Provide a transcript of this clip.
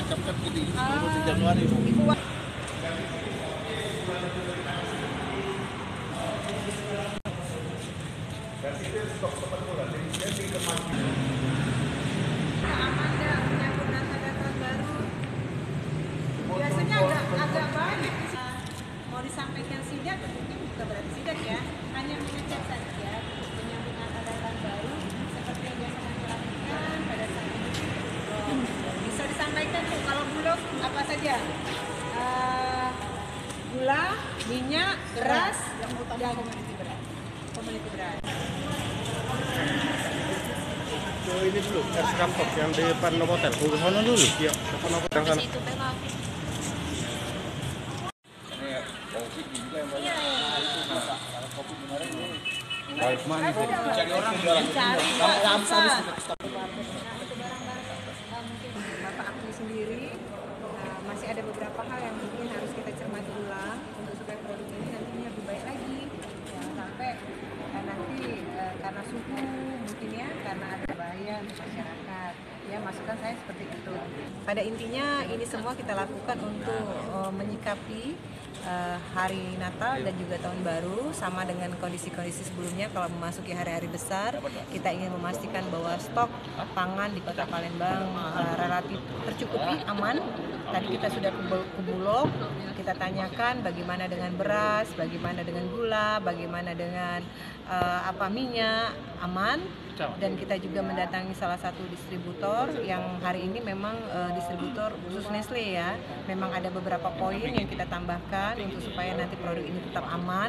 tangkap kan di 20 Januari. Berarti itu stok teman bulan jadi kemarin. Aman dah menyambut Natal dan Tahun Baru. Biasanya agak banyak. Mau disampaikan sidak, mungkin bukan berarti sidak ya, hanya mengecek saja menyambut Natal dan Tahun Baru seperti yang biasa kami lakukan pada saat ini. Bisa disampaikan tuh kalau bulog apa saja? Gula, minyak, beras, yang utama komoditi beras. Komoditi beras. Ini dulu, es kampok yang di depan Novotel. Ke sana dulu, ya. Depan Novotel sana. Itu belok. Ini kopi juga yang banyak. Kopi kemarin ini. Baik, mana nih? Cari orang jualan. Mungkin Bapak akui sendiri, masih ada beberapa hal yang mungkin harus kita cermati ulang untuk supaya produk ini nantinya lebih baik lagi. Jangan sampai nanti karena suhu mungkin ya, karena ada bahaya untuk masyarakat. Ya, masukan saya seperti itu. Pada intinya ini semua kita lakukan untuk menyikapi hari Natal dan juga Tahun Baru sama dengan kondisi-kondisi sebelumnya. Kalau memasuki hari-hari besar, kita ingin memastikan bahwa stok pangan di Kota Palembang relatif tercukupi, aman. Tadi kita sudah ke Bulog, kita tanyakan bagaimana dengan beras, bagaimana dengan gula, bagaimana dengan minyak, aman. Dan kita juga mendatangi salah satu distributor yang hari ini memang distributor khusus Nestle ya. Memang ada beberapa poin yang kita tambahkan untuk supaya nanti produk ini tetap aman.